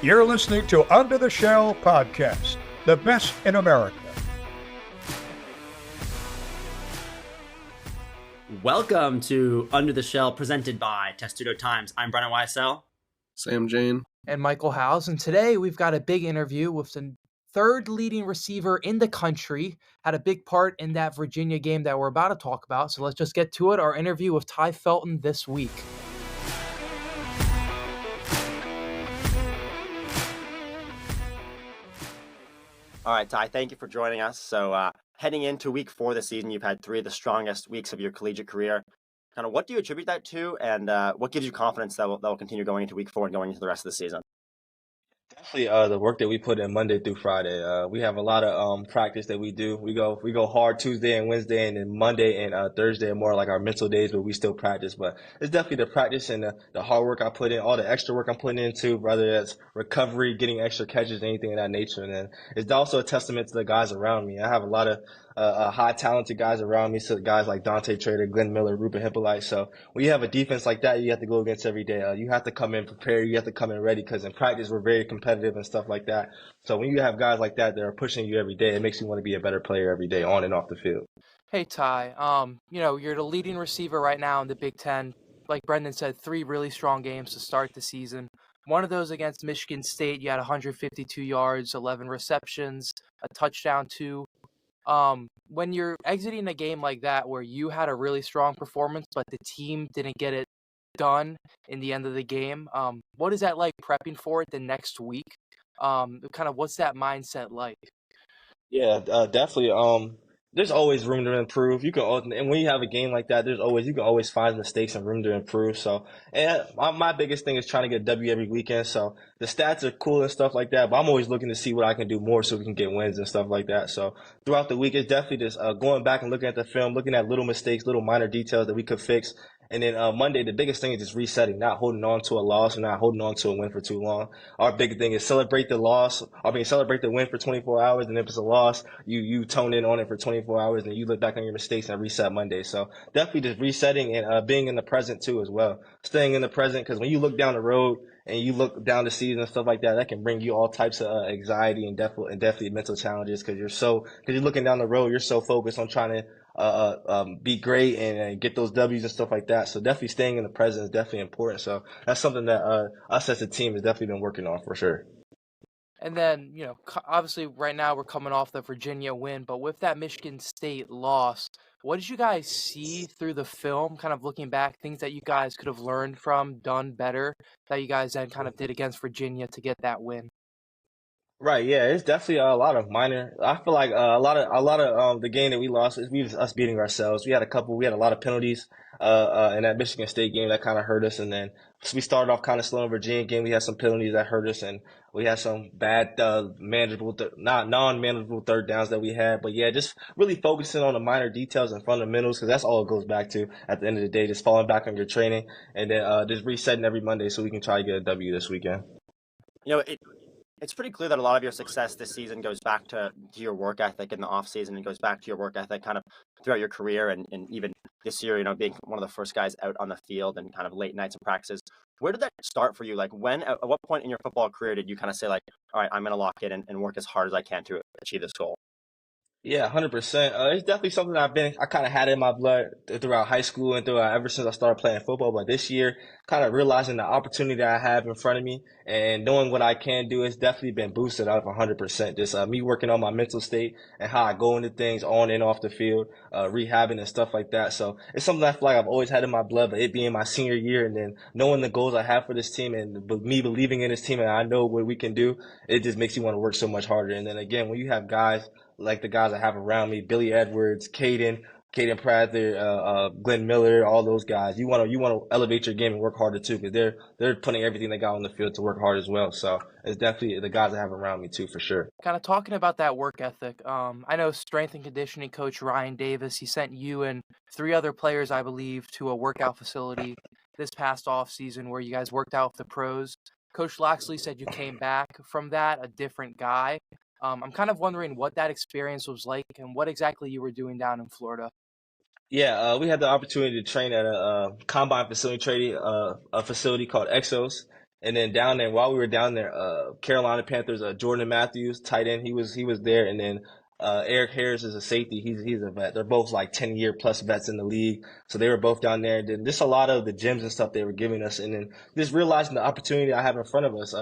You're listening to Under the Shell Podcast, the best in America. Welcome to Under the Shell, presented by Testudo Times. I'm Brennan YSL. Sam Jane. And Michael Howes. And today we've got a big interview with the third leading receiver in the country. Had a big part in that Virginia game that we're about to talk about. So let's just get to it. Our interview with TAI FELTON this week. All right, TAI, thank you for joining us. So heading into week 4 this season, you've had 3 of the strongest weeks of your collegiate career. Kind of what do you attribute that to, and what gives you confidence that will continue going into week 4 and going into the rest of the season? Definitely the work that we put in Monday through Friday. We have a lot of practice that we do. We go hard Tuesday and Wednesday, and then Monday and Thursday are more like our mental days, but we still practice. But it's definitely the practice and the hard work I put in, all the extra work I'm putting into, whether that's recovery, getting extra catches, anything of that nature. And then it's also a testament to the guys around me. I have a lot of high talented guys around me, so guys like Dante Trader, Glenn Miller, Ruben Hippolyte. So when you have a defense like that, you have to go against every day. You have to come in prepared. You have to come in ready, because in practice we're very competitive and stuff like that. So when you have guys like that are pushing you every day, it makes you want to be a better player every day, on and off the field. Hey, TAI. You're the leading receiver right now in the Big Ten. Like Brendan said, 3 really strong games to start the season. One of those against Michigan State, you had 152 yards, 11 receptions, a touchdown, 2. When you're exiting a game like that where you had a really strong performance, but the team didn't get it done in the end of the game, what is that like prepping for it the next week? Kind of what's that mindset like? Yeah, definitely. There's always room to improve. And when you have a game like that, you can always find mistakes and room to improve. So, and my biggest thing is trying to get a W every weekend. So the stats are cool and stuff like that, but I'm always looking to see what I can do more so we can get wins and stuff like that. So throughout the week, it's definitely just going back and looking at the film, looking at little mistakes, little minor details that we could fix. And then Monday, the biggest thing is just resetting, not holding on to a loss or not holding on to a win for too long. Our big thing is celebrate the win for 24 hours. And if it's a loss, you tone in on it for 24 hours and you look back on your mistakes and reset Monday. So definitely just resetting and being in the present too as well. Staying in the present, because when you look down the road and you look down the season and stuff like that, that can bring you all types of anxiety and definitely mental challenges, because you're looking down the road, you're so focused on trying to be great and get those W's and stuff like that. So definitely staying in the present is definitely important. So that's something that us as a team has definitely been working on for sure. And then, obviously right now we're coming off the Virginia win, but with that Michigan State loss, what did you guys see through the film, kind of looking back, things that you guys could have learned from, done better, that you guys then kind of did against Virginia to get that win? Right, yeah, it's definitely a lot of minor. I feel like a lot of the game that we lost is us beating ourselves. We had a lot of penalties in that Michigan State game that kind of hurt us, and then so we started off kind of slow in Virginia game. We had some penalties that hurt us, and we had some bad non-manageable third downs that we had. But yeah, just really focusing on the minor details and fundamentals, because that's all it goes back to at the end of the day. Just falling back on your training and then just resetting every Monday so we can try to get a W this weekend. It's pretty clear that a lot of your success this season goes back to your work ethic in the offseason, and goes back to your work ethic kind of throughout your career, and even this year, being one of the first guys out on the field and kind of late nights and practices. Where did that start for you? Like at what point in your football career did you kind of say like, all right, I'm going to lock in and work as hard as I can to achieve this goal? Yeah, 100%. It's definitely something I kind of had in my blood throughout high school and throughout ever since I started playing football. But this year, kind of realizing the opportunity that I have in front of me and knowing what I can do, has definitely been boosted out of 100%. Just me working on my mental state and how I go into things on and off the field, rehabbing and stuff like that. So it's something I feel like I've always had in my blood, but it being my senior year and then knowing the goals I have for this team and me believing in this team and I know what we can do, it just makes you want to work so much harder. And then again, when you have guys like the guys I have around me, Billy Edwards, Caden Prather, Glenn Miller, all those guys, you want to elevate your game and work harder too, because they're putting everything they got on the field to work hard as well. So it's definitely the guys I have around me too, for sure. Kind of talking about that work ethic. I know strength and conditioning coach Ryan Davis, he sent you and 3 other players, I believe, to a workout facility this past off season where you guys worked out with the pros. Coach Loxley said you came back from that a different guy. I'm kind of wondering what that experience was like and what exactly you were doing down in Florida. Yeah, we had the opportunity to train at a combine facility a facility called Exos. And then down there, while we were down there, Carolina Panthers, Jordan Matthews, tight end, he was there. And then Eric Harris is a safety. He's a vet. They're both like 10-year plus vets in the league. So they were both down there. And then just a lot of the gyms and stuff they were giving us. And then just realizing the opportunity I have in front of us.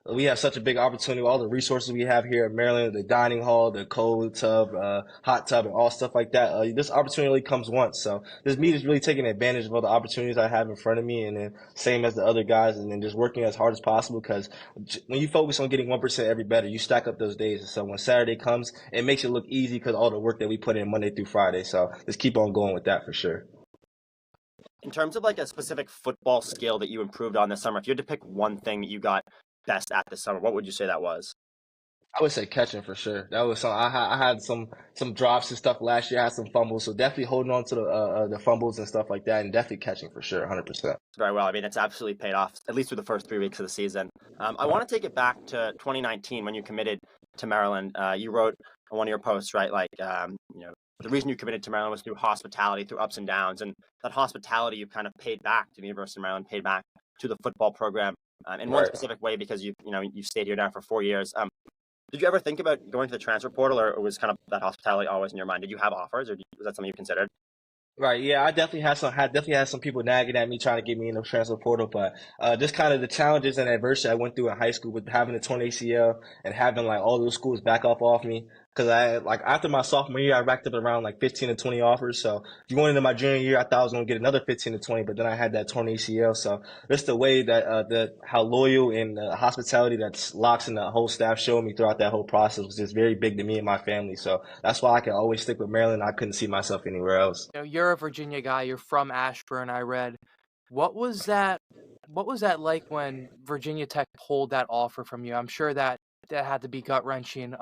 We have such a big opportunity. All the resources we have here in Maryland, the dining hall, the cold tub, hot tub, and all stuff like that. This opportunity only comes once. So this meet is really taking advantage of all the opportunities I have in front of me, and then same as the other guys, and then just working as hard as possible. Because when you focus on getting 1% every better, you stack up those days. And so when Saturday comes, it makes it look easy because all the work that we put in Monday through Friday. So just keep on going with that for sure. In terms of like a specific football skill that you improved on this summer, if you had to pick one thing that you got best at this summer, what would you say that was? I would say catching for sure. That was some. I had some drops and stuff last year. I had some fumbles, so definitely holding on to the fumbles and stuff like that, and definitely catching for sure, 100%. Very well. I mean, it's absolutely paid off, at least through the first 3 weeks of the season. I want to take it back to 2019 when you committed to Maryland. You wrote on one of your posts, right? Like, the reason you committed to Maryland was through hospitality, through ups and downs, and that hospitality you kind of paid back to the University of Maryland, paid back to the football program in one specific way because you stayed here now for 4 years. Did you ever think about going to the transfer portal, or was kind of that hospitality always in your mind? Did you have offers, or was that something you considered? Right, yeah, I definitely had some people nagging at me trying to get me in the transfer portal, but just kind of the challenges and adversity I went through in high school with having a torn ACL and having like all those schools back up off me. Because I like after my sophomore year, I racked up around like 15 to 20 offers. So going into my junior year, I thought I was going to get another 15 to 20, but then I had that torn ACL. So just the way that how loyal and hospitality that Locks and the whole staff showed me throughout that whole process was just very big to me and my family. So that's why I can always stick with Maryland. I couldn't see myself anywhere else. You're a Virginia guy. You're from Ashburn, I read. What was that like when Virginia Tech pulled that offer from you? I'm sure that had to be gut-wrenching.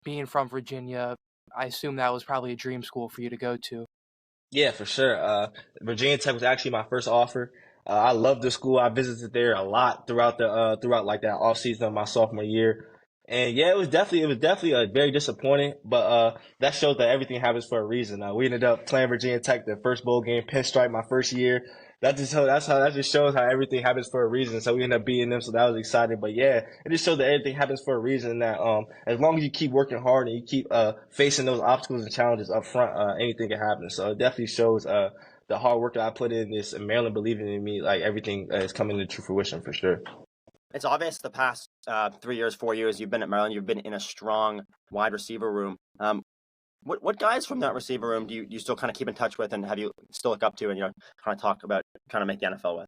Being from Virginia, I assume that was probably a dream school for you to go to. Yeah, for sure. Virginia Tech was actually my first offer. I loved the school. I visited there a lot throughout like that off season of my sophomore year. And yeah, it was definitely very disappointing, but that shows that everything happens for a reason. We ended up playing Virginia Tech the first bowl game, pinstripe my first year. That just shows how everything happens for a reason. So we ended up beating them, so that was exciting. But yeah, it just shows that everything happens for a reason. That as long as you keep working hard and you keep facing those obstacles and challenges up front, anything can happen. So it definitely shows the hard work that I put in this and Maryland believing in me, like everything is coming to true fruition for sure. It's obvious the past 3 years, 4 years you've been at Maryland, you've been in a strong wide receiver room. What guys from that receiver room do you still kind of keep in touch with, and have you still look up to, and kind of talk about trying to make the NFL with?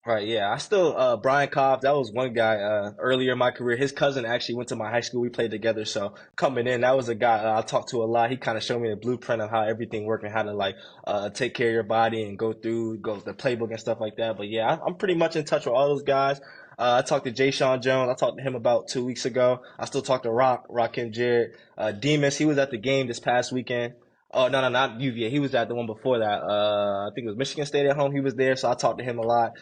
Right, yeah. I still Brian Cobb, that was one guy earlier in my career. His cousin actually went to my high school. We played together. So coming in, that was a guy I talked to a lot. He kind of showed me the blueprint of how everything worked and how to like take care of your body and go the playbook and stuff like that. But yeah, I'm pretty much in touch with all those guys. I talked to Jay Sean Jones. I talked to him about 2 weeks ago. I still talk to Rakim Jarrett. Demas, he was at the game this past weekend. Oh, no, not UVA. He was at the one before that. I think it was Michigan State at home. He was there, so I talked to him a lot.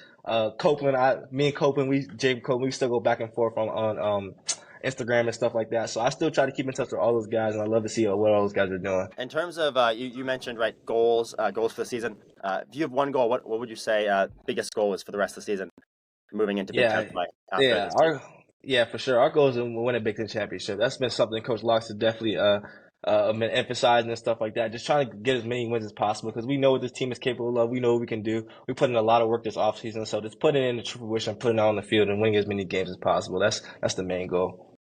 Copeland, me and Copeland, Jacob Copeland, we still go back and forth on Instagram and stuff like that. So I still try to keep in touch with all those guys, and I love to see what all those guys are doing. In terms of you mentioned right goals for the season. If you have one goal, what would you say biggest goal is for the rest of the season, moving into Big Ten play? Yeah, for sure. Our goal is to win a Big Ten championship. That's been something Coach Locks has definitely been emphasizing and stuff like that. Just trying to get as many wins as possible because we know what this team is capable of. We know what we can do. We put in a lot of work this offseason, so just putting it into fruition, putting it on the field, and winning as many games as possible. That's the main goal.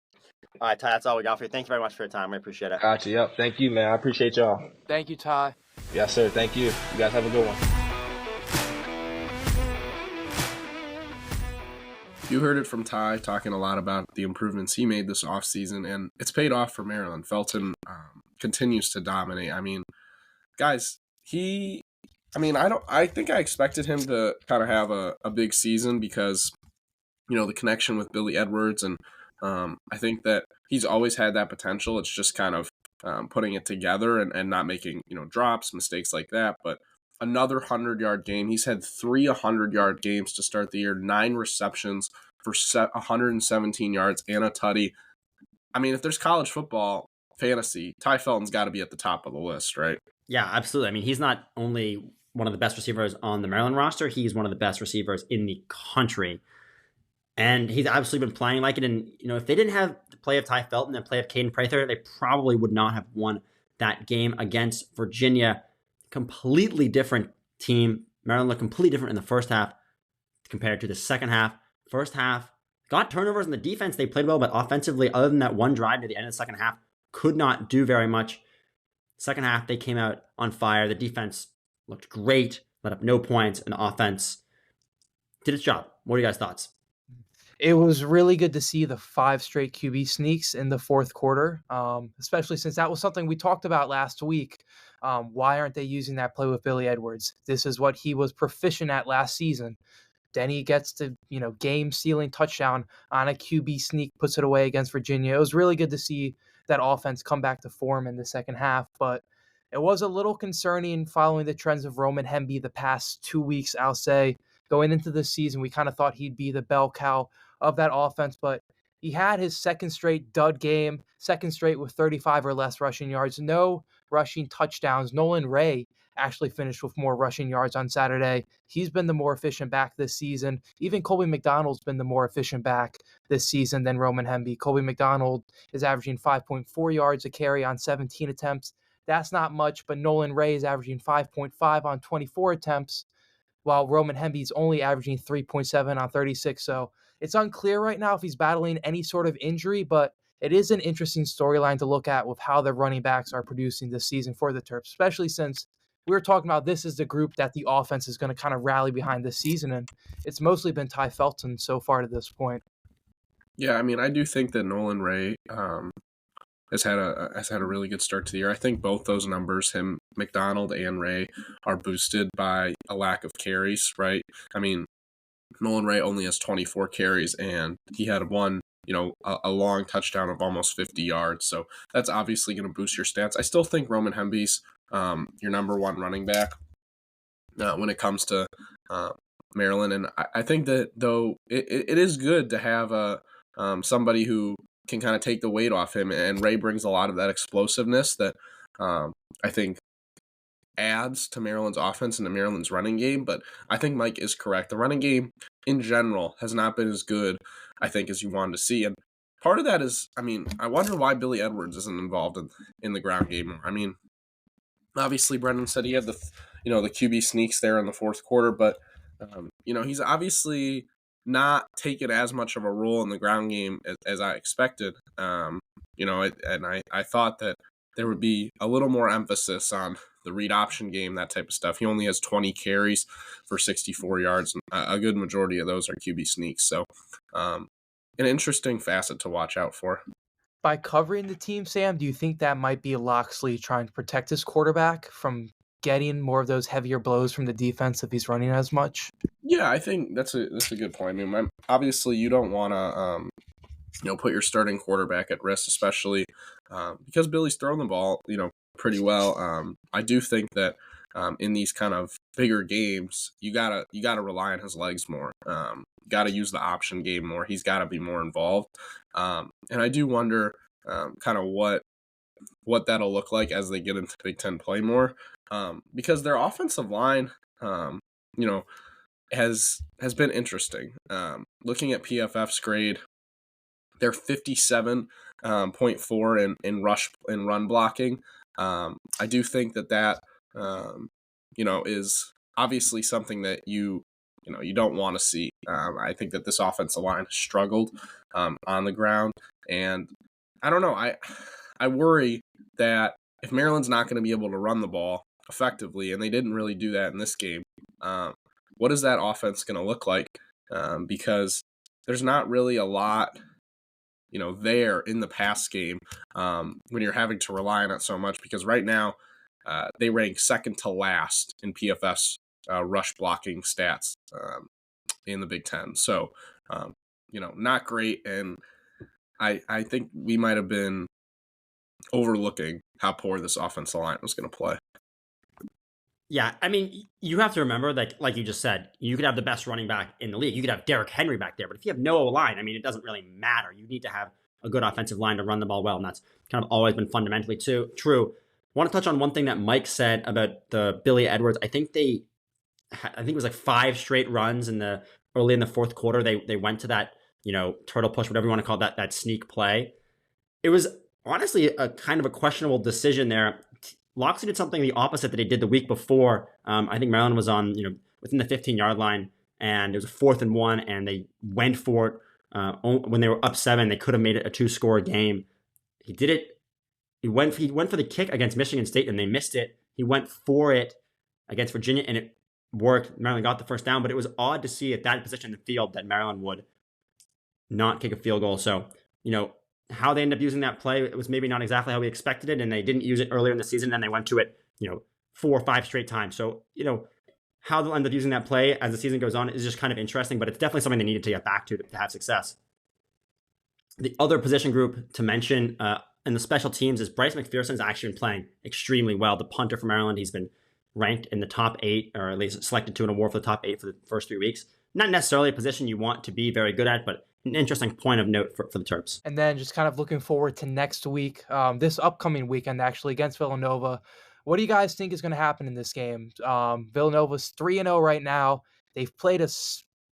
All right, Ty, that's all we got for you. Thank you very much for your time. We appreciate it. Gotcha. Yep. Thank you, man. I appreciate y'all. Thank you, Ty. Yes, sir. Thank you. You guys have a good one. You heard it from Ty talking a lot about the improvements he made this offseason, and it's paid off for Maryland. Felton continues to dominate. I mean, guys, I think I expected him to kind of have a big season because, the connection with Billy Edwards, and I think that he's always had that potential. It's just kind of putting it together and not making, drops, mistakes like that, but another 100-yard game. He's had 3 100-yard games to start the year, 9 receptions for 117 yards and a tutty. I mean, if there's college football fantasy, Ty Felton's got to be at the top of the list, right? Yeah, absolutely. I mean, he's not only one of the best receivers on the Maryland roster, he's one of the best receivers in the country. And he's absolutely been playing like it. And, if they didn't have the play of TAI Felton and the play of Caden Prather, they probably would not have won that game against Virginia. Completely different team. Maryland looked completely different in the first half compared to the second half. First half, got turnovers in the defense. They played well, but offensively, other than that one drive to the end of the second half, could not do very much. Second half, they came out on fire. The defense looked great, let up no points, and the offense did its job. What are you guys' thoughts? It was really good to see the 5 straight QB sneaks in the fourth quarter, especially since that was something we talked about last week. Why aren't they using that play with Billy Edwards? This is what he was proficient at last season. Then he gets to, game-sealing touchdown on a QB sneak, puts it away against Virginia. It was really good to see that offense come back to form in the second half, but it was a little concerning following the trends of Roman Hemby the past 2 weeks, I'll say. Going into the season, we kind of thought he'd be the bell cow of that offense, but he had his second straight dud game, second straight with 35 or less rushing yards, no rushing touchdowns. Nolan Ray actually finished with more rushing yards on Saturday. He's been the more efficient back this season. Even Colby McDonald's been the more efficient back this season than Roman Hemby. Colby McDonald is averaging 5.4 yards a carry on 17 attempts. That's not much, but Nolan Ray is averaging 5.5 on 24 attempts, while Roman Hemby's only averaging 3.7 on 36. So it's unclear right now if he's battling any sort of injury, but it is an interesting storyline to look at with how the running backs are producing this season for the Terps, especially since we were talking about this is the group that the offense is going to kind of rally behind this season, and it's mostly been TAI Felton so far to this point. Yeah, I mean, I do think that Nolan Ray has had a really good start to the year. I think both those numbers, him, McDonald, and Ray, are boosted by a lack of carries, right? I mean, Nolan Ray only has 24 carries, and he had one, a long touchdown of almost 50 yards. So that's obviously going to boost your stats. I still think Roman Hemby's your number one running back when it comes to Maryland. And I think that, though, it is good to have somebody who can kind of take the weight off him. And Ray brings a lot of that explosiveness that I think adds to Maryland's offense and to Maryland's running game. But I think Mike is correct. The running game in general has not been as good, I think, as you wanted to see. And part of that is, I mean, I wonder why Billy Edwards isn't involved in the ground game more. I mean, obviously Brendan said he had the QB sneaks there in the fourth quarter, but he's obviously not taken as much of a role in the ground game as I expected. And I thought that there would be a little more emphasis on the read option game, that type of stuff. He only has 20 carries for 64 yards, and a good majority of those are QB sneaks. So an interesting facet to watch out for. By covering the team, Sam, do you think that might be Loxley trying to protect his quarterback from getting more of those heavier blows from the defense if he's running as much? Yeah, I think that's a good point. I mean, obviously you don't want to put your starting quarterback at risk, especially because Billy's thrown the ball, pretty well. I do think that in these kind of bigger games, you gotta rely on his legs more. Got to use the option game more. He's got to be more involved. And I do wonder kind of what that'll look like as they get into Big Ten play more, because their offensive line, has been interesting. Looking at PFF's grade, they're 57.4 in run blocking. I do think that is obviously something that you don't want to see. I think that this offensive line has struggled on the ground, and I don't know. I worry that if Maryland's not going to be able to run the ball effectively, and they didn't really do that in this game, what is that offense going to look like? Because there's not really a lot, there in the pass game when you're having to rely on it so much. Because right now they rank second to last in PFF's rush blocking stats in the Big Ten. So, not great. And I think we might have been overlooking how poor this offensive line was going to play. Yeah, I mean, you have to remember that, like you just said, you could have the best running back in the league. You could have Derrick Henry back there. But if you have no O-line, I mean, it doesn't really matter. You need to have a good offensive line to run the ball well. And that's kind of always been fundamentally true. I want to touch on one thing that Mike said about the Billy Edwards. I think it was like 5 straight runs early in the fourth quarter. They went to that turtle push, whatever you want to call that sneak play. It was honestly a kind of a questionable decision there. Loxley did something the opposite that he did the week before. I think Maryland was on, within the 15-yard line, and it was a 4th and 1, and they went for it when they were up 7. They could have made it a 2-score game. He did it. He went for the kick against Michigan State, and they missed it. He went for it against Virginia, and it worked. Maryland got the first down, but it was odd to see at that position in the field that Maryland would not kick a field goal. So, how they ended up using that play, it was maybe not exactly how we expected it, and they didn't use it earlier in the season, and they went to it, 4 or 5 straight times. So, how they'll end up using that play as the season goes on is just kind of interesting, but it's definitely something they needed to get back to have success. The other position group to mention in the special teams is Bryce McPherson's actually been playing extremely well. The punter from Maryland, he's been ranked in the top 8, or at least selected to an award for the top 8 for the first 3 weeks. Not necessarily a position you want to be very good at, but an interesting point of note for the Terps. And then just kind of looking forward to next week, this upcoming weekend, actually, against Villanova. What do you guys think is going to happen in this game? Villanova's 3-0 right now. They've played a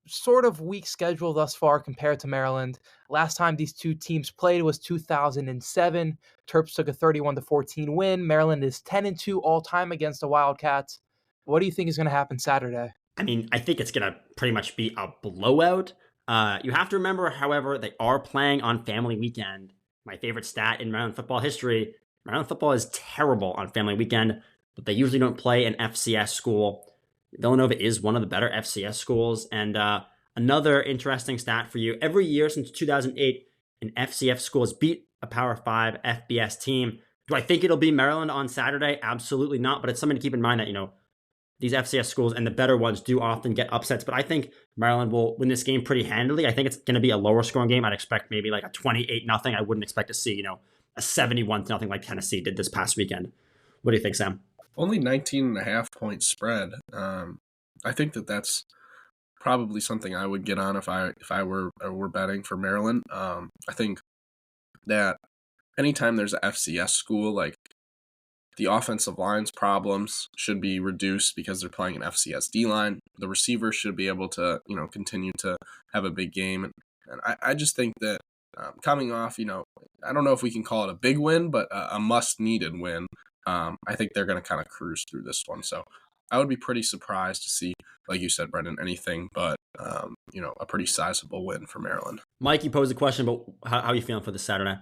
sort of weak schedule thus far compared to Maryland. Last time these two teams played was 2007. Terps took a 31-14 win. Maryland is 10-2 all time against the Wildcats. What do you think is going to happen Saturday? I think it's going to pretty much be a blowout. You have to remember, however, they are playing on Family Weekend. My favorite stat in Maryland football history, Maryland football is terrible on Family Weekend, but they usually don't play an FCS school. Villanova is one of the better FCS schools. And another interesting stat for you, every year since 2008, an FCS school has beat a Power 5 FBS team. Do I think it'll be Maryland on Saturday? Absolutely not, but it's something to keep in mind that, these FCS schools and the better ones do often get upsets, but I think Maryland will win this game pretty handily. I think it's going to be a lower scoring game. I'd expect maybe like a 28-0. I wouldn't expect to see, a 71-0 like Tennessee did this past weekend. What do you think, Sam? Only 19.5 point spread. I think that's probably something I would get on if I were betting for Maryland. I think that anytime there's a FCS school, like, the offensive line's problems should be reduced because they're playing an FCS D-line. The receivers should be able to, continue to have a big game. And I just think that coming off, I don't know if we can call it a big win, but a must-needed win. I think they're going to kind of cruise through this one. So I would be pretty surprised to see, like you said, Brendan, anything but, a pretty sizable win for Maryland. Mike, you posed a question, but how are you feeling for this Saturday?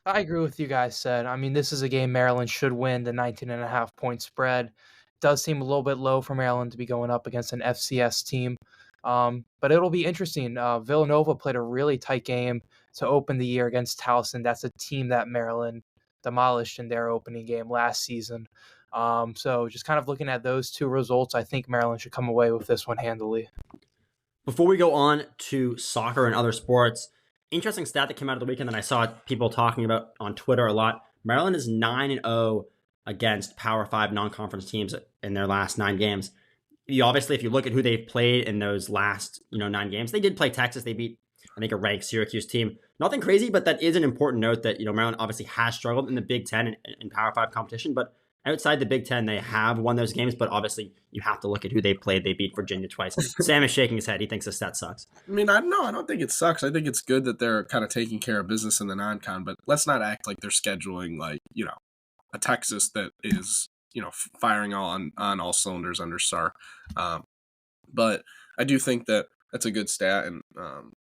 I agree with you guys said. This is a game Maryland should win. The 19.5 point spread does seem a little bit low for Maryland to be going up against an FCS team. But it'll be interesting. Villanova played a really tight game to open the year against Towson. That's a team that Maryland demolished in their opening game last season. So just kind of looking at those two results, I think Maryland should come away with this one handily. Before we go on to soccer and other sports, interesting stat that came out of the weekend that I saw people talking about on Twitter a lot. Maryland is 9-0 against Power 5 non-conference teams in their last 9 games. Obviously, if you look at who they've played in those last 9 games, they did play Texas. They beat, I think, a ranked Syracuse team. Nothing crazy, but that is an important note that Maryland obviously has struggled in the Big Ten and Power 5 competition. But outside the Big Ten, they have won those games. But obviously, you have to look at who they played. They beat Virginia twice. Sam is shaking his head. He thinks the stat sucks. I don't think it sucks. I think it's good that they're kind of taking care of business in the non-con. But let's not act like they're scheduling a Texas that is firing on all cylinders under Sark. But I do think that that's a good stat and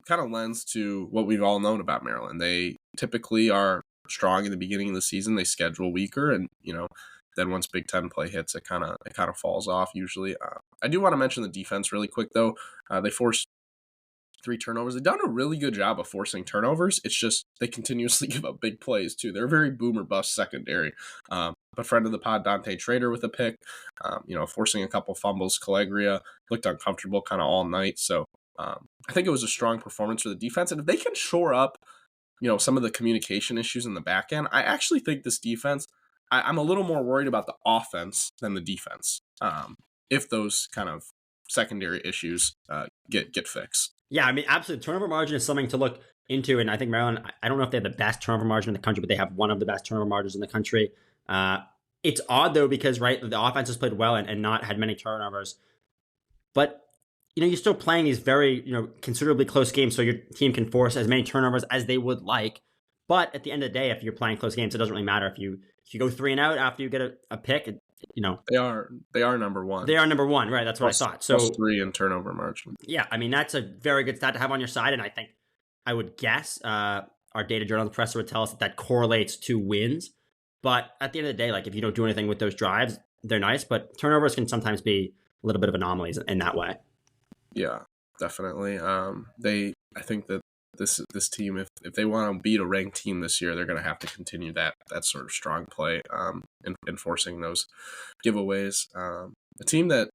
kind of lends to what we've all known about Maryland. They typically are strong in the beginning of the season. They schedule weaker, and then once Big Ten play hits, it kind of falls off usually. I do want to mention the defense really quick though. They forced 3 turnovers. They've done a really good job of forcing turnovers. It's just they continuously give up big plays too. They're a very boomer bust secondary. But friend of the pod, Dante Trader with a pick, forcing a couple fumbles. Callegria looked uncomfortable kind of all night. So I think it was a strong performance for the defense. And if they can shore up, some of the communication issues in the back end, I actually think this defense, I'm a little more worried about the offense than the defense. If those kind of secondary issues get fixed. Yeah, absolutely. Turnover margin is something to look into, and I think Maryland, I don't know if they have the best turnover margin in the country, but they have one of the best turnover margins in the country. It's odd, though, because, the offense has played well and not had many turnovers. But you're still playing these very, considerably close games, so your team can force as many turnovers as they would like. But at the end of the day, if you're playing close games, it doesn't really matter if you go 3-and-out after you get a pick. They are number one. They are number one, right? That's what I thought. So +3 in turnover margin. Yeah, I mean that's a very good stat to have on your side, and I think I would guess our data journalist professor would tell us that correlates to wins. But at the end of the day, like if you don't do anything with those drives, they're nice, but turnovers can sometimes be a little bit of anomalies in that way. Yeah, definitely. I think that this team, if they want to beat a ranked team this year, they're going to have to continue that sort of strong play, enforcing those giveaways. A team that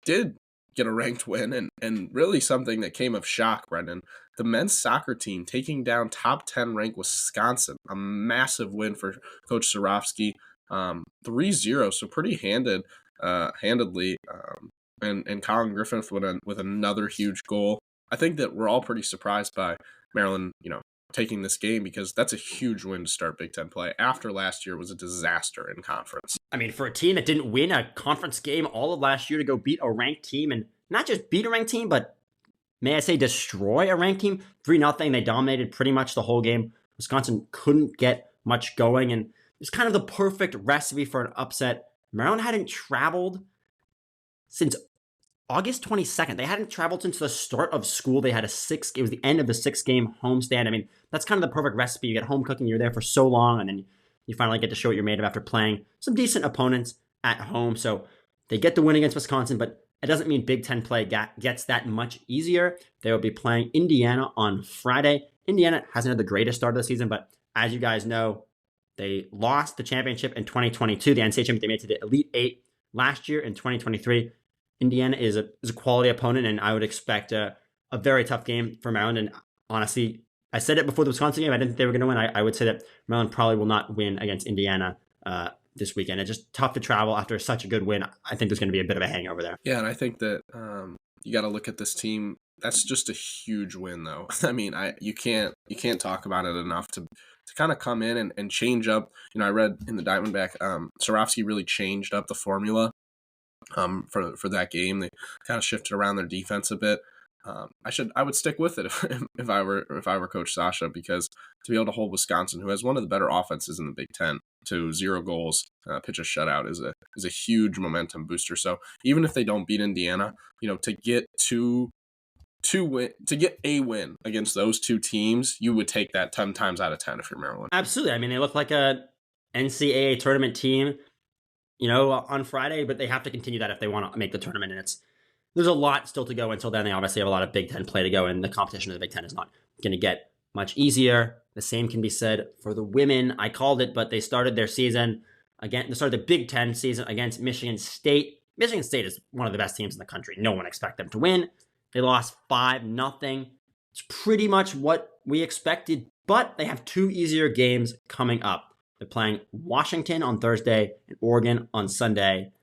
did get a ranked win and really something that came of shock, Brendan. The men's soccer team taking down top 10 ranked Wisconsin, a massive win for Coach Zarofsky, 3-0, so pretty handedly. And Colin Griffith with another huge goal. I think that we're all pretty surprised by Maryland, taking this game because that's a huge win to start Big Ten play after last year was a disaster in conference. I mean, for a team that didn't win a conference game all of last year to go beat a ranked team, and not just beat a ranked team, but may I say destroy a ranked team, 3-0, they dominated pretty much the whole game. Wisconsin couldn't get much going, and it's kind of the perfect recipe for an upset. Maryland hadn't traveled since August 22nd. They hadn't traveled since the start of school. They had it was the end of the 6-game homestand. I mean, that's kind of the perfect recipe. You get home cooking, you're there for so long, and then you finally get to show what you're made of after playing some decent opponents at home. So they get the win against Wisconsin, but it doesn't mean Big Ten play gets that much easier. They will be playing Indiana on Friday. Indiana hasn't had the greatest start of the season, but as you guys know, they lost the championship in 2022. The NCAA championship, they made it to the Elite Eight last year in 2023. Indiana is a quality opponent, and I would expect a very tough game for Maryland. And honestly, I said it before the Wisconsin game. I didn't think they were going to win. I would say that Maryland probably will not win against Indiana this weekend. It's just tough to travel after such a good win. I think there's going to be a bit of a hangover there. Yeah, and I think that you got to look at this team. That's just a huge win, though. I mean, you can't talk about it enough to kind of come in and change up. I read in the Diamondback, Zarofsky really changed up the formula for that game. They kind of shifted around their defense a bit. I would stick with it if I were Coach Sasha, because to be able to hold Wisconsin, who has one of the better offenses in the Big Ten, to 0 goals, pitch a shutout is a huge momentum booster. So even if they don't beat Indiana, to get to get a win against those two teams, you would take that 10 times out of 10 if you're Maryland. Absolutely. I mean, they look like a NCAA tournament team, on Friday, but they have to continue that if they want to make the tournament. And there's a lot still to go until then. They obviously have a lot of Big Ten play to go, and the competition of the Big Ten is not going to get much easier. The same can be said for the women. I called it, but they started their season again. They started the Big Ten season against Michigan State. Michigan State is one of the best teams in the country. No one expected them to win. They lost 5-0. It's pretty much what we expected, but they have 2 easier games coming up. They're playing Washington on Thursday and Oregon on Sunday.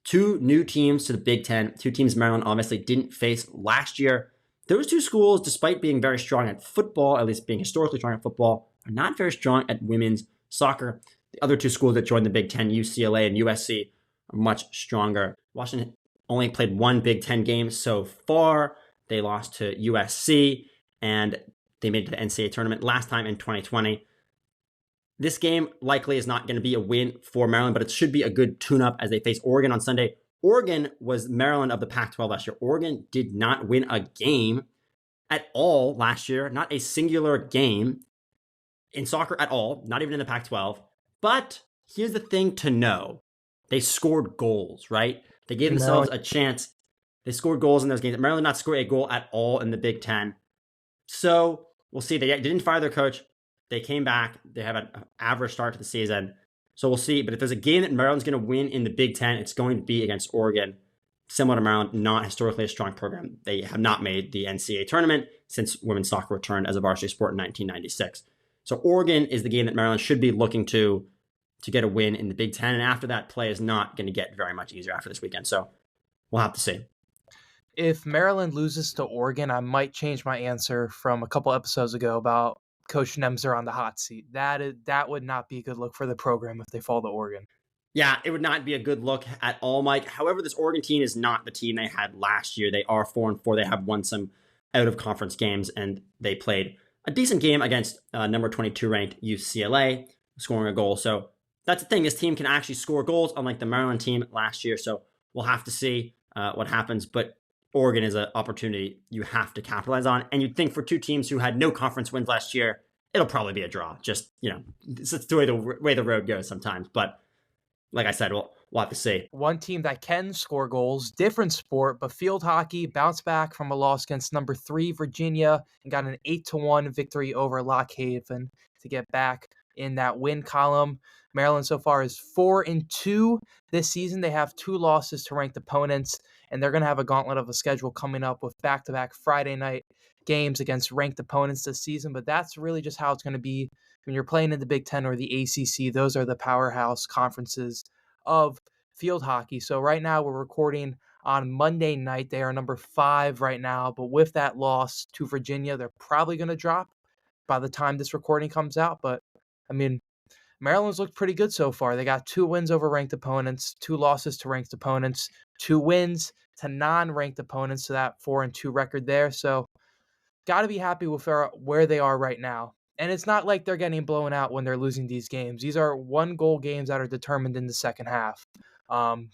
2 new teams to the Big Ten, 2 teams Maryland obviously didn't face last year. Those 2 schools, despite being very strong at football, at least being historically strong at football, are not very strong at women's soccer. The other 2 schools that joined the Big Ten, UCLA and USC, are much stronger. Washington only played 1 Big Ten game so far. They lost to USC, and they made it to the NCAA tournament last time in 2020. This game likely is not going to be a win for Maryland, but it should be a good tune-up as they face Oregon on Sunday. Oregon was Maryland of the Pac-12 last year. Oregon did not win a game at all last year, not a singular game in soccer at all, not even in the Pac-12. But here's the thing to know. They scored goals, right? They gave themselves a chance. They scored goals in those games. Maryland not scored a goal at all in the Big Ten. So we'll see. They didn't fire their coach. They came back. They have an average start to the season. So we'll see. But if there's a game that Maryland's going to win in the Big Ten, it's going to be against Oregon. Similar to Maryland, not historically a strong program. They have not made the NCAA tournament since women's soccer returned as a varsity sport in 1996. So Oregon is the game that Maryland should be looking to get a win in the Big Ten. And after that, play is not going to get very much easier after this weekend. So we'll have to see. If Maryland loses to Oregon, I might change my answer from a couple episodes ago about Coach Nemser on the hot seat. That would not be a good look for the program if they fall to Oregon. Yeah, it would not be a good look at all, Mike. However, this Oregon team is not the team they had last year. They are 4-4. They have won some out of conference games, and they played a decent game against number 22 ranked UCLA, scoring a goal. So that's the thing. This team can actually score goals, unlike the Maryland team last year. So we'll have to see what happens. But Oregon is an opportunity you have to capitalize on. And you'd think for two teams who had no conference wins last year, it'll probably be a draw. Just, it's the way the road goes sometimes. But like I said, we'll have to see. One team that can score goals, different sport, but field hockey bounced back from a loss against number 3 Virginia and got an 8-1 victory over Lock Haven to get back in that win column. Maryland so far is 4-2 this season. They have 2 losses to ranked opponents, and they're going to have a gauntlet of a schedule coming up with back-to-back Friday night games against ranked opponents this season. But that's really just how it's going to be when you're playing in the Big Ten or the ACC. Those are the powerhouse conferences of field hockey. So right now we're recording on Monday night. They are number 5 right now, but with that loss to Virginia, they're probably going to drop by the time this recording comes out. But I mean, Maryland's looked pretty good so far. They got 2 wins over ranked opponents, 2 losses to ranked opponents, 2 wins to non-ranked opponents, so that 4-2 record there. So got to be happy with where they are right now. And it's not like they're getting blown out when they're losing these games. These are 1-goal games that are determined in the second half.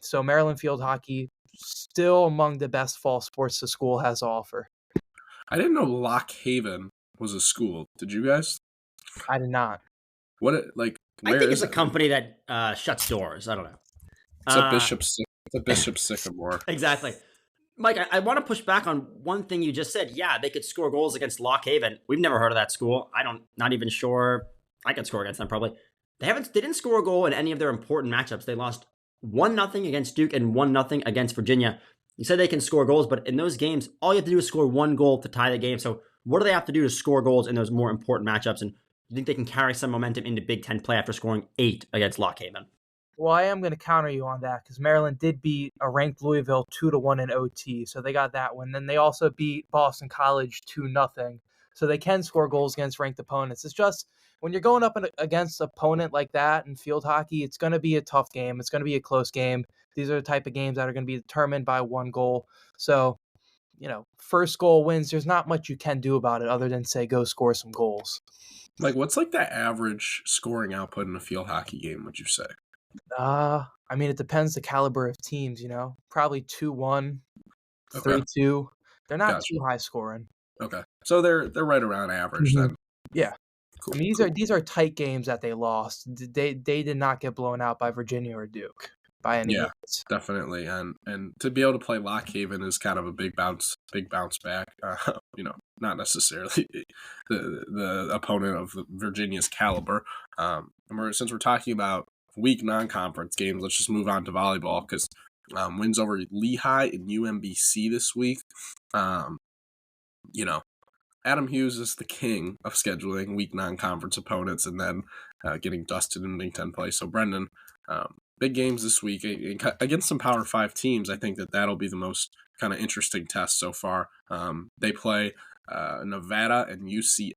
So Maryland field hockey still among the best fall sports the school has to offer. I didn't know Lock Haven was a school. Did you guys? I did not. Where I think is it's a it? company that shuts doors. I don't know. It's a Bishop Sycamore. Exactly. Mike, I want to push back on one thing you just said. Yeah, they could score goals against Lock Haven. We've never heard of that school. Not even sure I could score against them probably. They didn't score a goal in any of their important matchups. They lost 1-0 against Duke and 1-0 against Virginia. You said they can score goals, but in those games, all you have to do is score 1 goal to tie the game. So what do they have to do to score goals in those more important matchups? And you think they can carry some momentum into Big Ten play after scoring 8 against Lock Haven? Well, I am going to counter you on that because Maryland did beat a ranked Louisville 2-1 in OT, so they got that one. Then they also beat Boston College 2-0, so they can score goals against ranked opponents. It's just when you're going up against an opponent like that in field hockey, it's going to be a tough game. It's going to be a close game. These are the type of games that are going to be determined by 1 goal. So, first goal wins. There's not much you can do about it other than say go score some goals. What's the average scoring output in a field hockey game, would you say? I mean, it depends the caliber of teams, probably 2-1, 3-2. They're not too high scoring. Okay. So they're right around average then. Yeah. Cool. I mean, these are tight games that they lost. They did not get blown out by Virginia or Duke by any means. Definitely. And to be able to play Lock Haven is kind of a big bounce back. Not necessarily the opponent of Virginia's caliber. Since we're talking about weak non-conference games, let's just move on to volleyball because wins over Lehigh and UMBC this week. Adam Hughes is the king of scheduling weak non-conference opponents and then getting dusted in Big Ten play. So Brendan, big games this week against some Power 5 teams. I think that'll be the most kind of interesting test so far. They play Nevada and UCF.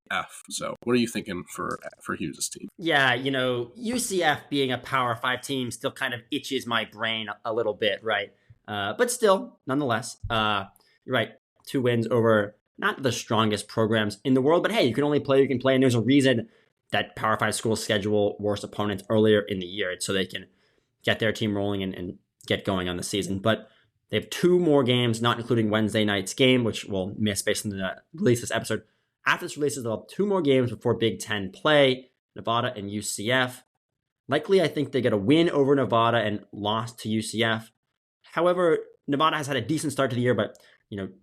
So what are you thinking for Hughes' team? Yeah, UCF being a Power 5 team still kind of itches my brain a little bit, right? But still, nonetheless, you're right. 2 wins over not the strongest programs in the world, but hey, you can only play, you can play, and there's a reason that Power 5 schools schedule worse opponents earlier in the year. It's so they can get their team rolling and get going on the season. But they have 2 more games, not including Wednesday night's game, which we'll miss based on the release of this episode. After this releases, they'll have 2 more games before Big Ten play, Nevada and UCF. Likely, I think they get a win over Nevada and lost to UCF. However, Nevada has had a decent start to the year, but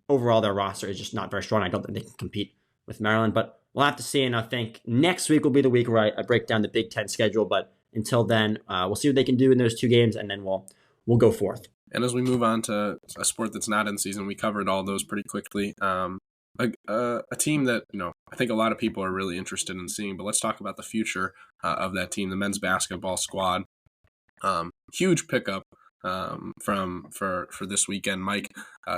overall their roster is just not very strong. I don't think they can compete with Maryland, but we'll have to see. And I think next week will be the week where I break down the Big Ten schedule. But until then, we'll see what they can do in those 2 games, and then we'll go forth. And as we move on to a sport that's not in season, we covered all those pretty quickly. A team that I think a lot of people are really interested in seeing. But let's talk about the future of that team, the men's basketball squad. Huge pickup for this weekend. Mike,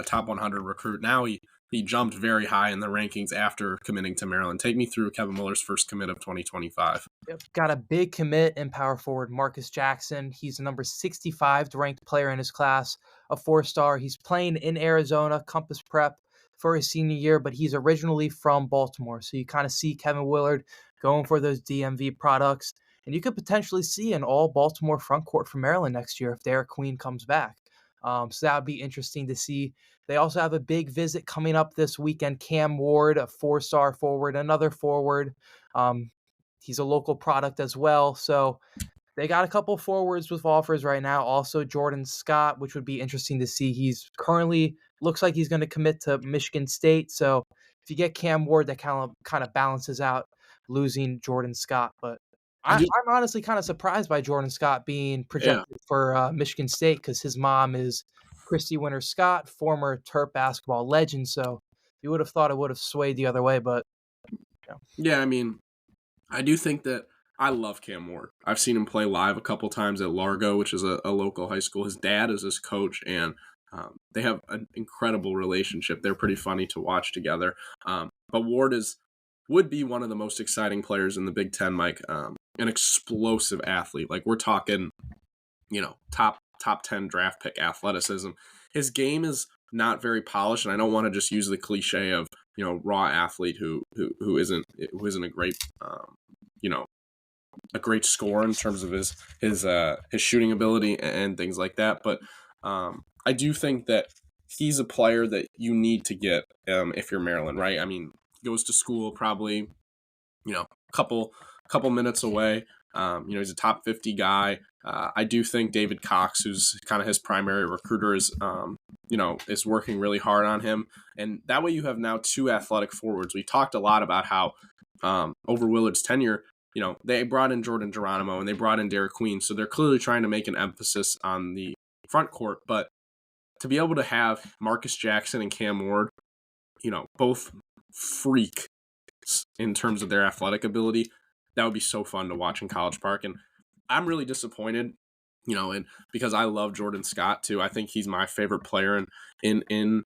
top 100 recruit. Now he he jumped very high in the rankings after committing to Maryland. Take me through Kevin Willard's first commit of 2025. Got a big commit in power forward Marcus Jackson. He's the number 65 ranked player in his class, a 4-star. He's playing in Arizona, Compass Prep, for his senior year, but he's originally from Baltimore. So you kind of see Kevin Willard going for those DMV products. And you could potentially see an all Baltimore front court for Maryland next year if Derek Queen comes back. So that would be interesting to see. They also have a big visit coming up this weekend. Cam Ward, a 4-star forward, another forward. He's a local product as well. So they got a couple forwards with offers right now. Also Jordan Scott, which would be interesting to see. He's currently looks like he's going to commit to Michigan State. So if you get Cam Ward, that kind of balances out losing Jordan Scott. But I'm honestly kind of surprised by Jordan Scott being projected for Michigan State because his mom is Christy Winter Scott, former Terp basketball legend. So you would have thought it would have swayed the other way, but Yeah, I mean, I do think that I love Cam Ward. I've seen him play live a couple times at Largo, which is a local high school. His dad is his coach, and they have an incredible relationship. They're pretty funny to watch together. But Ward would be one of the most exciting players in the Big Ten, Mike. An explosive athlete. Like we're talking, top 10 draft pick athleticism. His game is not very polished, and I don't want to just use the cliche of raw athlete who isn't a great a great scorer in terms of his shooting ability and things like that. But I do think that he's a player that you need to get if you're Maryland, right? I mean, goes to school probably couple minutes away. He's a top 50 guy. I do think David Cox, who's kind of his primary recruiter, is working really hard on him. And that way you have now 2 athletic forwards. We talked a lot about how over Willard's tenure, they brought in Jordan Geronimo and they brought in Derek Queen. So they're clearly trying to make an emphasis on the front court. But to be able to have Marcus Jackson and Cam Ward, both freak in terms of their athletic ability, that would be so fun to watch in College Park. And I'm really disappointed, and because I love Jordan Scott too. I think he's my favorite player in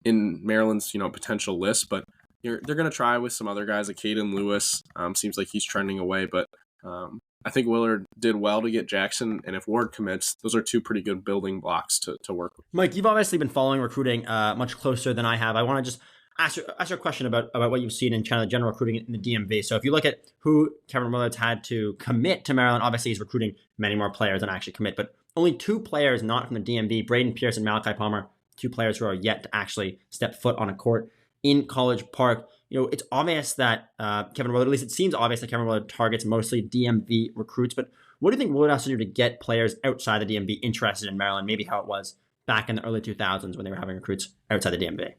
Maryland's potential list. But they're going to try with some other guys. Like Caden Lewis seems like he's trending away, but I think Willard did well to get Jackson, and if Ward commits, those are 2 pretty good building blocks to work with. Mike, you've obviously been following recruiting much closer than I have. I want to just ask you a question about what you've seen in kind of general recruiting in the DMV. So if you look at who Kevin Willard's had to commit to Maryland, obviously he's recruiting many more players than actually commit, but only 2 players not from the DMV, Braden Pierce and Malachi Palmer, 2 players who are yet to actually step foot on a court in College Park. It's obvious that Kevin Willard, at least it seems obvious that Kevin Willard targets mostly DMV recruits, but what do you think Willard has to do to get players outside the DMV interested in Maryland, maybe how it was back in the early 2000s when they were having recruits outside the DMV?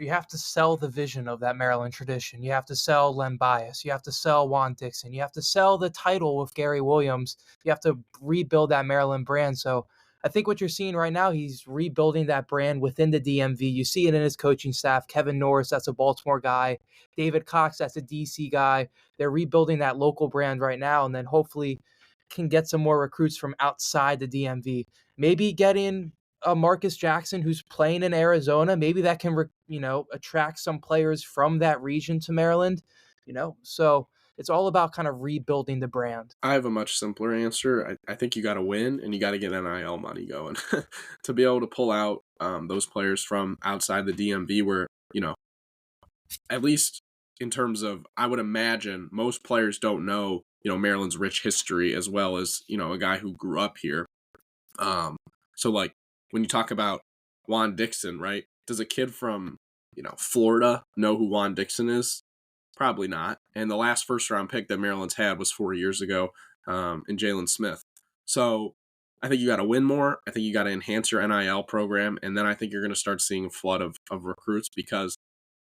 You have to sell the vision of that Maryland tradition. You have to sell Len Bias. You have to sell Juan Dixon. You have to sell the title with Gary Williams. You have to rebuild that Maryland brand. So I think what you're seeing right now, he's rebuilding that brand within the DMV. You see it in his coaching staff. Kevin Norris, that's a Baltimore guy. David Cox, that's a DC guy. They're rebuilding that local brand right now, and then hopefully can get some more recruits from outside the DMV. Maybe getting Marcus Jackson, who's playing in Arizona, maybe that can, attract some players from that region to Maryland, so it's all about kind of rebuilding the brand. I have a much simpler answer. I think you got to win and you got to get NIL money going to be able to pull out those players from outside the DMV where, at least in terms of, I would imagine most players don't know, Maryland's rich history as well as, a guy who grew up here. So like, when you talk about Juan Dixon, right? Does a kid from, Florida know who Juan Dixon is? Probably not. And the last first-round pick that Maryland's had was 4 years ago in Jalen Smith. So I think you got to win more. I think you got to enhance your NIL program. And then I think you're going to start seeing a flood of recruits because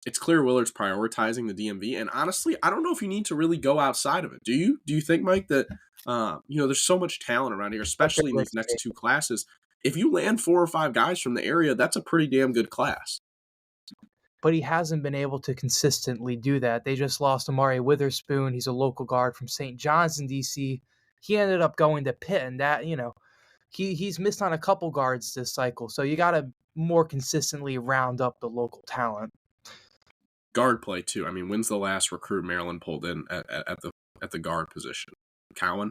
it's clear Willard's prioritizing the DMV. And honestly, I don't know if you need to really go outside of it. Do you? Do you think, Mike, that, there's so much talent around here, especially in these next 2 classes. If you land 4 or 5 guys from the area, that's a pretty damn good class. But he hasn't been able to consistently do that. They just lost Amari Witherspoon. He's a local guard from St. John's in D.C. He ended up going to Pitt, and that, he's missed on a couple guards this cycle. So you got to more consistently round up the local talent. Guard play too. I mean, when's the last recruit Maryland pulled in at the guard position? Cowan.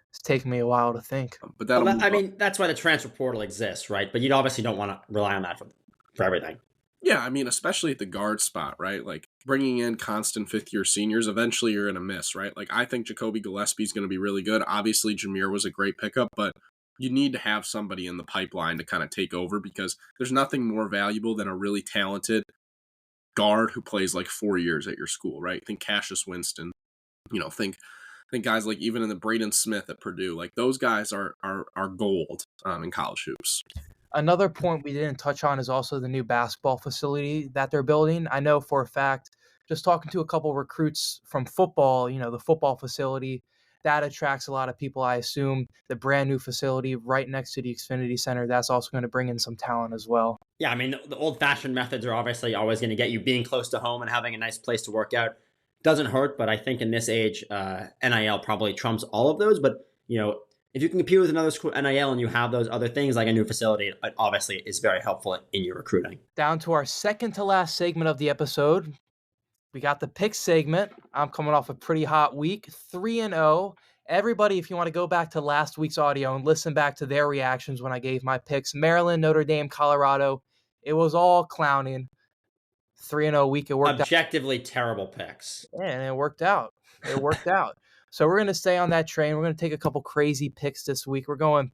It's taken me a while to think. But that'll Well, I mean, that's why the transfer portal exists, right? But you obviously don't want to rely on that for everything. Yeah, I mean, especially at the guard spot, right? Like bringing in constant fifth-year seniors, eventually you're going to miss, right? Like I think Jacoby Gillespie is going to be really good. Obviously, Jameer was a great pickup, but you need to have somebody in the pipeline to kind of take over because there's nothing more valuable than a really talented guard who plays like 4 years at your school, right? Think Cassius Winston, think guys like even in the Braden Smith at Purdue, like those guys are gold in college hoops. Another point we didn't touch on is also the new basketball facility that they're building. I know for a fact, just talking to a couple recruits from football, the football facility, that attracts a lot of people. I assume the brand new facility right next to the Xfinity Center, that's also going to bring in some talent as well. Yeah, I mean, the old-fashioned methods are obviously always going to get you being close to home and having a nice place to work out. Doesn't hurt, but I think in this age, NIL probably trumps all of those. But, if you can compete with another school NIL and you have those other things like a new facility, it obviously is very helpful in your recruiting. Down to our second to last segment of the episode. We got the pick segment. I'm coming off a pretty hot week, 3-0. Everybody, if you want to go back to last week's audio and listen back to their reactions when I gave my picks, Maryland, Notre Dame, Colorado, it was all clowning. 3-0 week. It worked Objectively terrible picks. Yeah, and it worked out. It worked out. So we're going to stay on that train. We're going to take a couple crazy picks this week. We're going,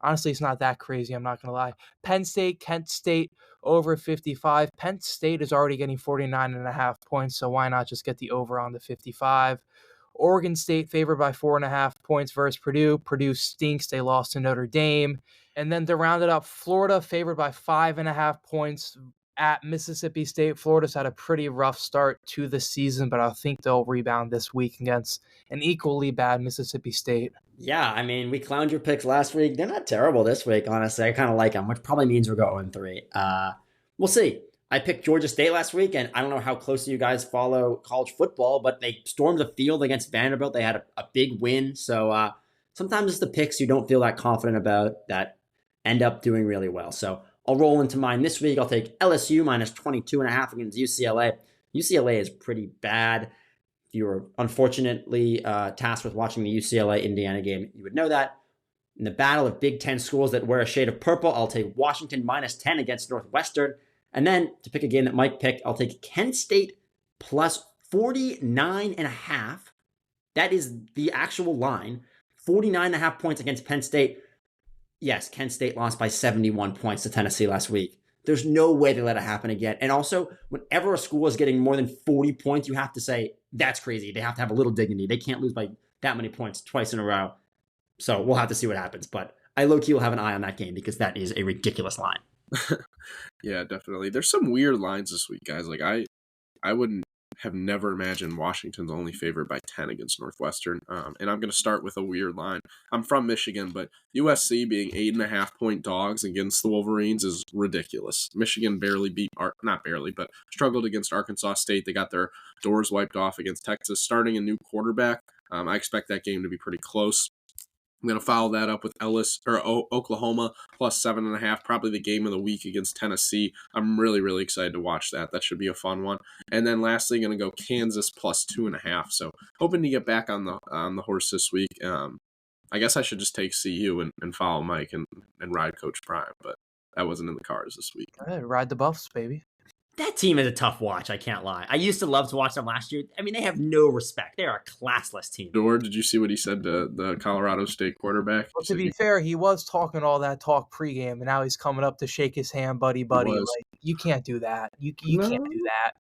honestly, it's not that crazy. I'm not going to lie. Penn State, Kent State, over 55. Penn State is already getting 49.5 points, so why not just get the over on the 55? Oregon State favored by 4.5 points versus Purdue. Purdue stinks. They lost to Notre Dame. And then to round it up, Florida favored by 5.5 points at Mississippi State. Florida's had a pretty rough start to the season, but I think they'll rebound this week against an equally bad Mississippi State. Yeah, I mean, we clowned your picks last week. They're not terrible this week, honestly. I kind of like them, which probably means we're going 3. We'll see. I picked Georgia State last week, and I don't know how closely you guys follow college football, but they stormed the field against Vanderbilt. They had a big win. So sometimes it's the picks you don't feel that confident about that end up doing really well. So I'll roll into mine this week. I'll take LSU minus 22.5 against UCLA. UCLA is pretty bad. If you were unfortunately tasked with watching the UCLA-Indiana game, you would know that. In the battle of Big Ten schools that wear a shade of purple, I'll take Washington minus 10 against Northwestern. And then to pick a game that Mike picked, I'll take Kent State plus 49.5. That is the actual line. 49.5 points against Penn State. Yes, Kent State lost by 71 points to Tennessee last week. There's no way they let it happen again. And also, whenever a school is getting more than 40 points, you have to say, that's crazy. They have to have a little dignity. They can't lose by that many points twice in a row. So we'll have to see what happens. But I low-key will have an eye on that game because that is a ridiculous line. Yeah, definitely. There's some weird lines this week, guys. Like I wouldn't have never imagined Washington's only favored by 10 against Northwestern. And I'm going to start with a weird line. I'm from Michigan, but USC being 8.5 point dogs against the Wolverines is ridiculous. Michigan not barely, but struggled against Arkansas State. They got their doors wiped off against Texas, starting a new quarterback. I expect that game to be pretty close. I'm going to follow that up with Oklahoma plus 7.5, probably the game of the week against Tennessee. I'm really, really excited to watch that. That should be a fun one. And then lastly, going to go Kansas plus 2.5. So hoping to get back on the horse this week. I guess I should just take CU and follow Mike and ride Coach Prime, but that wasn't in the cards this week. All right, ride the Buffs, baby. That team is a tough watch, I can't lie. I used to love to watch them last year. I mean, they have no respect. They're a classless team. Shador, did you see what he said to the Colorado State quarterback? Well, to be fair, he was talking all that talk pregame, and now he's coming up to shake his hand, buddy. Like, you can't do that. You can't do that.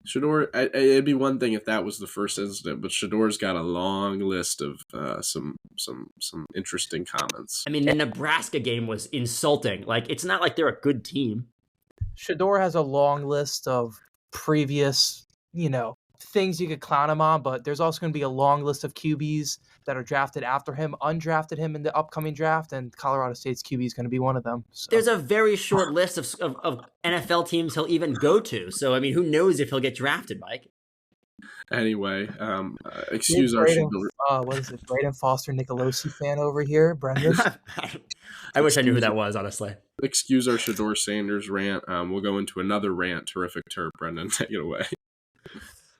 Shador, it'd be one thing if that was the first incident, but Shador's got a long list of some interesting comments. I mean, the Nebraska game was insulting. Like, it's not like they're a good team. Shador has a long list of previous, things you could clown him on, but there's also going to be a long list of QBs that are drafted after him, undrafted him in the upcoming draft, and Colorado State's QB is going to be one of them. So. There's a very short list of NFL teams he'll even go to. So, I mean, who knows if he'll get drafted, Mike? Anyway, excuse our What is it? Braden Foster Nicolosi fan over here, Brendan. I wish I knew who that was, honestly. Excuse our Shador Sanders rant. We'll go into another rant. Terrific Terp, Brendan. Take it away.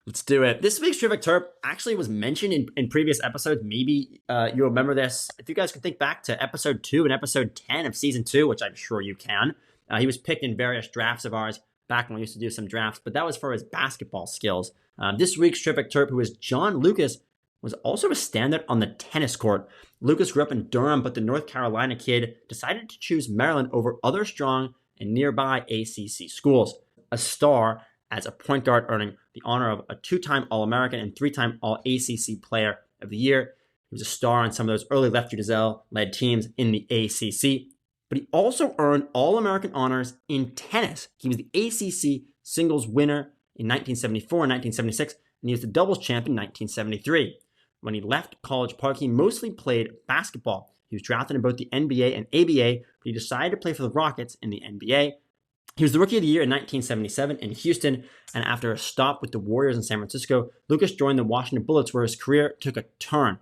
Let's do it. This week's Terrific Terp actually was mentioned in previous episodes. Maybe you'll remember this. If you guys can think back to episode 2 and episode 10 of season 2, which I'm sure you can, he was picked in various drafts of ours back when we used to do some drafts, but that was for his basketball skills. This week's Terrific Terp, who is John Lucas, was also a standout on the tennis court. Lucas grew up in Durham, but the North Carolina kid decided to choose Maryland over other strong and nearby ACC schools. A star as a point guard, earning the honor of a 2-time All-American and 3-time All-ACC Player of the Year. He was a star on some of those early Lefty Driesell-led teams in the ACC. But he also earned All-American honors in tennis. He was the ACC singles winner in 1974 and 1976, and he was the doubles champion in 1973. When he left College Park, he mostly played basketball. He was drafted in both the NBA and ABA, but he decided to play for the Rockets in the NBA. He was the Rookie of the Year in 1977 in Houston, and after a stop with the Warriors in San Francisco, Lucas joined the Washington Bullets, where his career took a turn.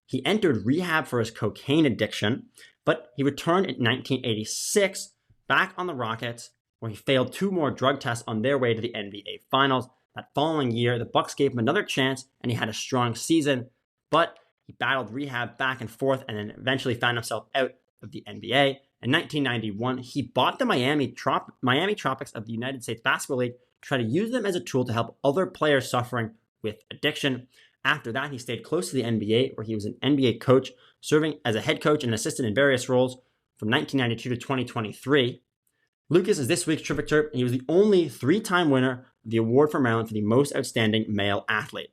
He entered rehab for his cocaine addiction, but he returned in 1986 back on the Rockets, where he failed 2 more drug tests on their way to the NBA Finals. That following year, the Bucks gave him another chance, and he had a strong season, but he battled rehab back and forth and then eventually found himself out of the NBA. In 1991, he bought the Miami Tropics of the United States Basketball League to try to use them as a tool to help other players suffering with addiction. After that, he stayed close to the NBA, where he was an NBA coach, serving as a head coach and assistant in various roles from 1992 to 2023. Lucas is this week's Terrific Terp, and he was the only 3-time winner of the award for Maryland for the most outstanding male athlete.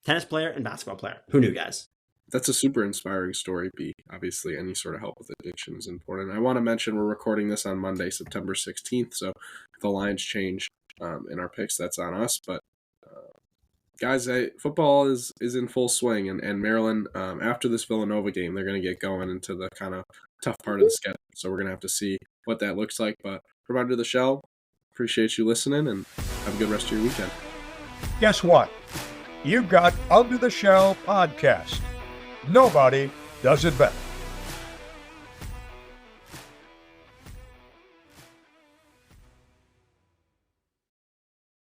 Tennis player and basketball player. Who knew, guys? That's a super inspiring story, B. Obviously, any sort of help with addiction is important. I want to mention we're recording this on Monday, September 16th, so if the lines change in our picks, that's on us. But, guys, football is in full swing, and Maryland, after this Villanova game, they're going to get going into the kind of tough part of the schedule. So we're going to have to see what that looks like. But from Under the Shell, appreciate you listening, and have a good rest of your weekend. Guess what? You've got Under the Shell Podcast. Nobody does it better.